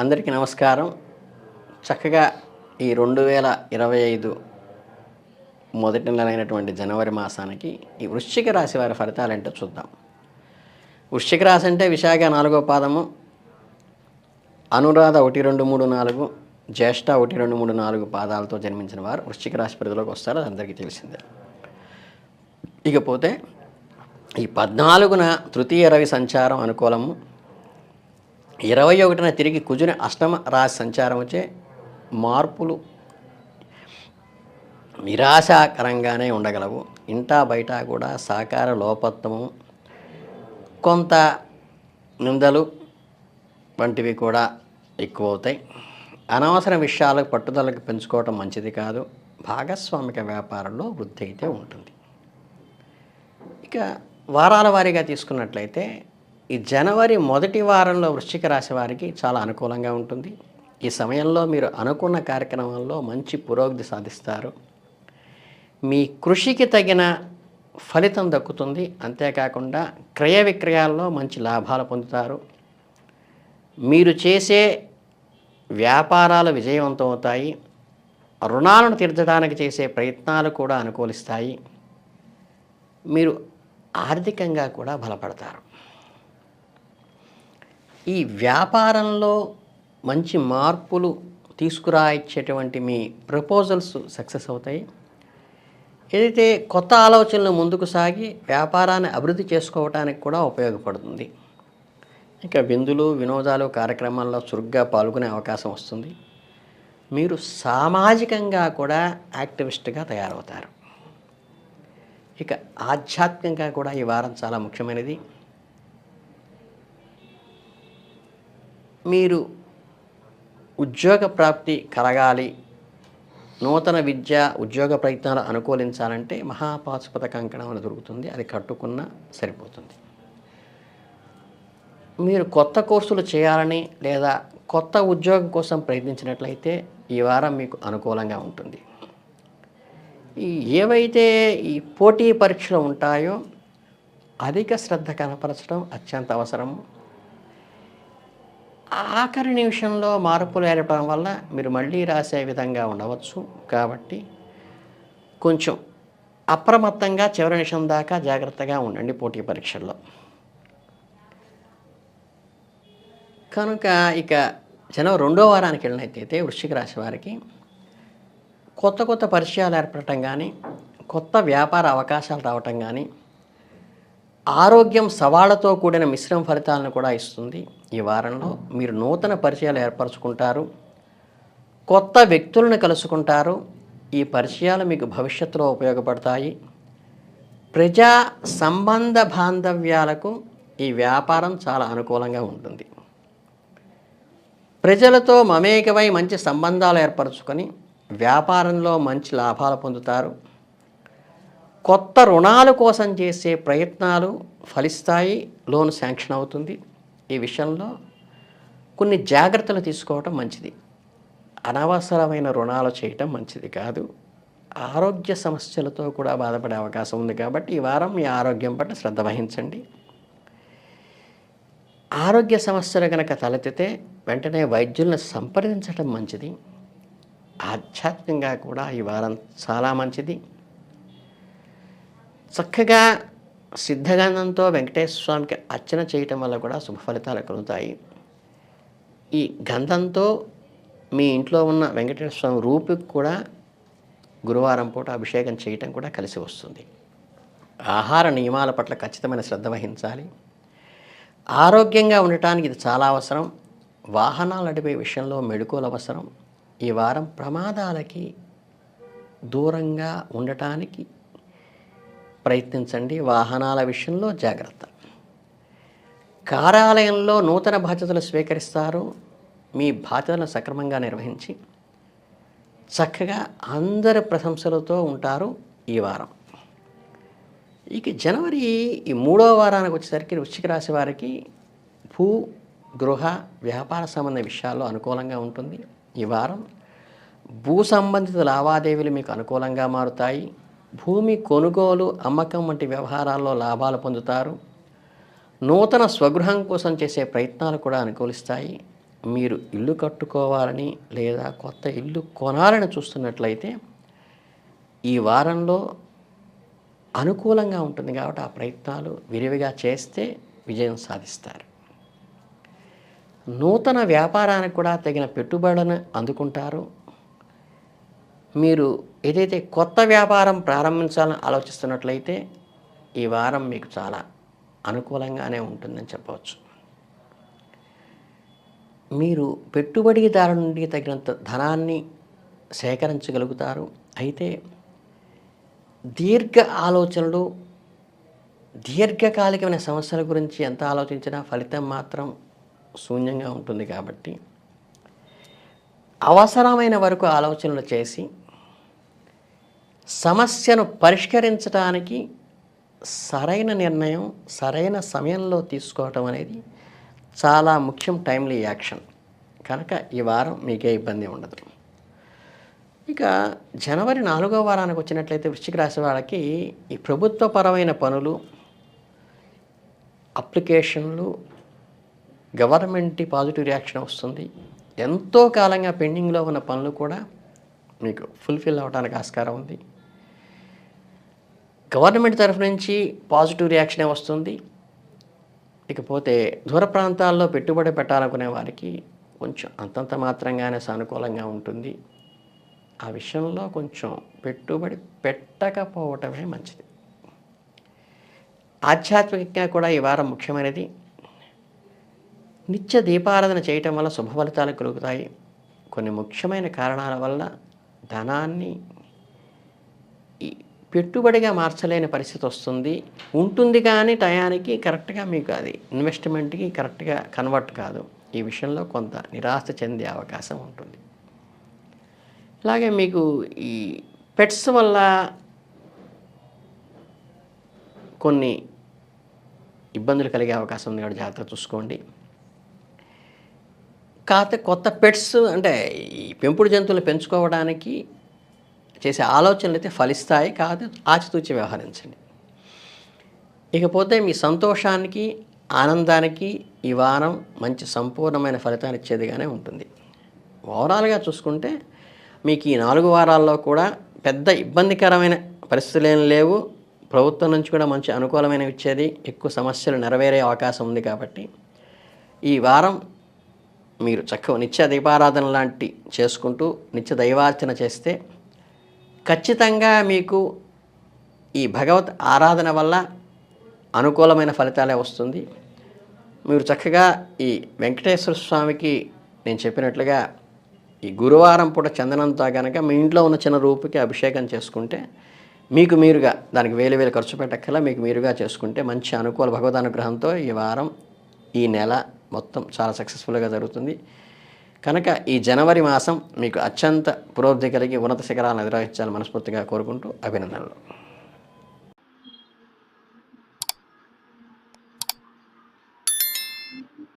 అందరికీ నమస్కారం. చక్కగా ఈ 2025 మొదటి నెల అయినటువంటి జనవరి మాసానికి ఈ వృశ్చిక రాశి వారి ఫలితాలేంటో చూద్దాం. వృశ్చిక రాశి అంటే విశాఖ 4వ పాదము, అనురాధ 1, 2, 3, 4, జ్యేష్ఠ 1, 2, 3, 4 పాదాలతో జన్మించిన వారు వృశ్చిక రాశి పరిధిలోకి వస్తారు. అది అందరికీ తెలిసిందే. ఇకపోతే ఈ 14న తృతీయ రవి సంచారం అనుకూలము, 21న తిరిగి కుజుని అష్టమ రాశి సంచారం వచ్చే మార్పులు నిరాశాకరంగానే ఉండగలవు. ఇంటా బయట కూడా సహకార లోపత్వము, కొంత నిందలు వంటివి కూడా ఎక్కువ అవుతాయి. అనవసర విషయాలకు పట్టుదలకు పెంచుకోవటం మంచిది కాదు. భాగస్వామిక వ్యాపారంలో వృద్ధి అయితే ఉంటుంది. ఇక వారాల వారీగా తీసుకున్నట్లయితే ఈ జనవరి మొదటి వారంలో వృశ్చిక రాశి వారికి చాలా అనుకూలంగా ఉంటుంది. ఈ సమయంలో మీరు అనుకున్న కార్యక్రమాల్లో మంచి పురోగతి సాధిస్తారు. మీ కృషికి తగిన ఫలితం దక్కుతుంది. అంతేకాకుండా క్రయ విక్రయాల్లో మంచి లాభాలు పొందుతారు. మీరు చేసే వ్యాపారాలు విజయవంతం అవుతాయి. రుణాలను తీర్చడానికి చేసే ప్రయత్నాలు కూడా అనుకూలిస్తాయి. మీరు ఆర్థికంగా కూడా బలపడతారు. ఈ వ్యాపారంలో మంచి మార్పులు తీసుకురాయిచ్చేటువంటి మీ ప్రపోజల్స్ సక్సెస్ అవుతాయి. ఏదైతే కొత్త ఆలోచనలు ముందుకు సాగి వ్యాపారాన్ని అభివృద్ధి చేసుకోవడానికి కూడా ఉపయోగపడుతుంది. ఇక విందులు వినోదాలు కార్యక్రమాల్లో చురుగ్గా పాల్గొనే అవకాశం వస్తుంది. మీరు సామాజికంగా కూడా యాక్టివిస్ట్గా తయారవుతారు. ఇక ఆధ్యాత్మికంగా కూడా ఈ వారం చాలా ముఖ్యమైనది. మీరు ఉద్యోగ ప్రాప్తి కలగాలి, నూతన విద్య ఉద్యోగ ప్రయత్నాలు అనుకూలించాలంటే మహాపాశుపత కంకణం అని దొరుకుతుంది. అది కట్టుకున్నా సరిపోతుంది. మీరు కొత్త కోర్సులు చేయాలని లేదా కొత్త ఉద్యోగం కోసం ప్రయత్నించినట్లయితే ఈ వారం మీకు అనుకూలంగా ఉంటుంది. ఏవైతే ఈ పోటీ పరీక్షలు ఉంటాయో అధిక శ్రద్ధ కనపరచడం అత్యంత అవసరం. ఆఖరి నిమిషంలో మార్పులు ఏర్పడడం వల్ల మీరు మళ్ళీ రాసే విధంగా ఉండవచ్చు. కాబట్టి కొంచెం అప్రమత్తంగా చివరి నిమిషం దాకా జాగ్రత్తగా ఉండండి పోటీ పరీక్షల్లో. కనుక ఇక జనవరి 2వ వారానికి వెళ్ళినట్టయితే వృశ్చిక రాశి వారికి కొత్త కొత్త పరిచయాలు ఏర్పడటం కానీ, కొత్త వ్యాపార అవకాశాలు రావటం కానీ, ఆరోగ్యం సవాళ్లతో కూడిన మిశ్రమ ఫలితాలను కూడా ఇస్తుంది. ఈ వారంలో మీరు నూతన పరిచయాలు ఏర్పరచుకుంటారు, కొత్త వ్యక్తులను కలుసుకుంటారు. ఈ పరిచయాలు మీకు భవిష్యత్తులో ఉపయోగపడతాయి. ప్రజా సంబంధ బాంధవ్యాలకు ఈ వ్యాపారం చాలా అనుకూలంగా ఉంటుంది. ప్రజలతో మమేకమై మంచి సంబంధాలు ఏర్పరచుకొని వ్యాపారంలో మంచి లాభాలు పొందుతారు. కొత్త రుణాల కోసం చేసే ప్రయత్నాలు ఫలిస్తాయి. లోన్ శాంక్షన్ అవుతుంది. ఈ విషయంలో కొన్ని జాగ్రత్తలు తీసుకోవటం మంచిది. అనవసరమైన రుణాలు చేయటం మంచిది కాదు. ఆరోగ్య సమస్యలతో కూడా బాధపడే అవకాశం ఉంది. కాబట్టి ఈ వారం మీ ఆరోగ్యం పట్ల శ్రద్ధ వహించండి. ఆరోగ్య సమస్యలు కనుక తలెత్తితే వెంటనే వైద్యులను సంప్రదించడం మంచిది. ఆధ్యాత్మికంగా కూడా ఈ వారం చాలా మంచిది. చక్కగా సిద్ధగంధంతో వెంకటేశ్వర స్వామికి అర్చన చేయటం వల్ల కూడా శుభ ఫలితాలు కలుగుతాయి. ఈ గంధంతో మీ ఇంట్లో ఉన్న వెంకటేశ్వర స్వామి రూపుకి కూడా గురువారం పూట అభిషేకం చేయటం కూడా కలిసి వస్తుంది. ఆహార నియమాల పట్ల ఖచ్చితమైన శ్రద్ధ వహించాలి. ఆరోగ్యంగా ఉండటానికి ఇది చాలా అవసరం. వాహనాలు నడిపే విషయంలో మెళకువలు అవసరం. ఈ వారం ప్రమాదాలకి దూరంగా ఉండటానికి ప్రయత్నించండి. వాహనాల విషయంలో జాగ్రత్త. కార్యాలయంలో నూతన బాధ్యతలు స్వీకరిస్తారు. మీ బాధ్యతలను సక్రమంగా నిర్వహించి చక్కగా అందరి ప్రశంసలతో ఉంటారు ఈ వారం. ఇక జనవరి ఈ 3వ వారానికి వచ్చేసరికి వృశ్చిక రాశి వారికి భూ గృహ వ్యాపార సంబంధ విషయాల్లో అనుకూలంగా ఉంటుంది. ఈ వారం భూ సంబంధిత లావాదేవీలు మీకు అనుకూలంగా మారుతాయి. భూమి కొనుగోలు అమ్మకం వంటి వ్యవహారాల్లో లాభాలు పొందుతారు. నూతన స్వగృహం కోసం చేసే ప్రయత్నాలు కూడా అనుకూలిస్తాయి. మీరు ఇల్లు కట్టుకోవాలని లేదా కొత్త ఇల్లు కొనాలని చూస్తున్నట్లయితే ఈ వారంలో అనుకూలంగా ఉంటుంది కాబట్టి ఆ ప్రయత్నాలు విరివిగా చేస్తే విజయం సాధిస్తారు. నూతన వ్యాపారానికి కూడా తగిన పెట్టుబడులను అందుకుంటారు. మీరు ఏదైతే కొత్త వ్యాపారం ప్రారంభించాలని ఆలోచిస్తున్నట్లయితే ఈ వారం మీకు చాలా అనుకూలంగానే ఉంటుందని చెప్పవచ్చు. మీరు పెట్టుబడిదారు నుండి తగినంత ధనాన్ని సేకరించగలుగుతారు. అయితే దీర్ఘ ఆలోచనలు, దీర్ఘకాలికమైన సమస్యల గురించి ఎంత ఆలోచించినా ఫలితం మాత్రం శూన్యంగా ఉంటుంది కాబట్టి అవసరమైన వరకు ఆలోచనలు చేసి సమస్యను పరిష్కరించడానికి సరైన నిర్ణయం సరైన సమయంలో తీసుకోవటం అనేది చాలా ముఖ్యం. టైమ్లీ యాక్షన్ కనుక ఈ వారం మీకే ఇబ్బంది ఉండదు. ఇక జనవరి 4వ వారానికి వచ్చినట్లయితే వృశ్చిక రాశి వాళ్ళకి ఈ ప్రభుత్వపరమైన పనులు, అప్లికేషన్లు, గవర్నమెంట్ పాజిటివ్ రియాక్షన్ వస్తుంది. ఎంతో కాలంగా పెండింగ్లో ఉన్న పనులు కూడా మీకు ఫుల్ఫిల్ అవ్వడానికి ఆస్కారం ఉంది. గవర్నమెంట్ తరఫు నుంచి పాజిటివ్ రియాక్షనే వస్తుంది. ఇకపోతే దూర ప్రాంతాల్లో పెట్టుబడి పెట్టాలనుకునే వారికి కొంచెం అంతంత మాత్రంగానే సానుకూలంగా ఉంటుంది. ఆ విషయంలో కొంచెం పెట్టుబడి పెట్టకపోవటమే మంచిది. ఆధ్యాత్మికంగా కూడా ఈ వారం ముఖ్యమైనది. నిత్య దీపారాధన చేయటం వల్ల శుభ ఫలితాలు కలుగుతాయి. కొన్ని ముఖ్యమైన కారణాల వల్ల ధనాన్ని ఈ పెట్టుబడిగా మార్చలేని పరిస్థితి ఉంటుంది కానీ టయానికి కరెక్ట్గా మీకు అది ఇన్వెస్ట్మెంట్కి కరెక్ట్గా కన్వర్ట్ కాదు. ఈ విషయంలో కొంత నిరాశ చెందే అవకాశం ఉంటుంది. అలాగే మీకు ఈ పెట్స్ వల్ల కొన్ని ఇబ్బందులు కలిగే అవకాశం ఉంది కాబట్టి జాగ్రత్తగా చూసుకోండి. కాకపోతే కొత్త పెట్స్ అంటే ఈ పెంపుడు జంతువులు పెంచుకోవడానికి చేసే ఆలోచనలు అయితే ఫలిస్తాయి. కాదు ఆచితూచి వ్యవహరించండి. ఇకపోతే మీ సంతోషానికి ఆనందానికి ఈ వారం మంచి సంపూర్ణమైన ఫలితాన్ని ఇచ్చేదిగానే ఉంటుంది. ఓవరాల్గా చూసుకుంటే మీకు ఈ 4 వారాల్లో కూడా పెద్ద ఇబ్బందికరమైన పరిస్థితులు ఏం లేవు. ప్రభుత్వం నుంచి కూడా మంచి అనుకూలమైనవి ఇచ్చేది, ఎక్కువ సమస్యలు నెరవేరే అవకాశం ఉంది. కాబట్టి ఈ వారం మీరు చక్కగా నిత్య దీపారాధన లాంటి చేసుకుంటూ నిత్య దైవార్చన చేస్తే ఖచ్చితంగా మీకు ఈ భగవత్ ఆరాధన వల్ల అనుకూలమైన ఫలితాలే వస్తుంది. మీరు చక్కగా ఈ వెంకటేశ్వర స్వామికి నేను చెప్పినట్లుగా ఈ గురువారం పూట చందనంతో కనుక మీ ఇంట్లో ఉన్న చిన్న రూపుకి అభిషేకం చేసుకుంటే మీకు మీరుగా దానికి వేలు ఖర్చు పెట్టక్కల మీకు మీరుగా చేసుకుంటే మంచి అనుకూల భగవద్ అనుగ్రహంతో ఈ వారం ఈ నెల మొత్తం చాలా సక్సెస్ఫుల్గా జరుగుతుంది. కనుక ఈ జనవరి మాసం మీకు అత్యంత పురోగతి కలిగి ఉన్నత శిఖరాలను అధిరోహించాలని మనస్ఫూర్తిగా కోరుకుంటూ అభినందనలు.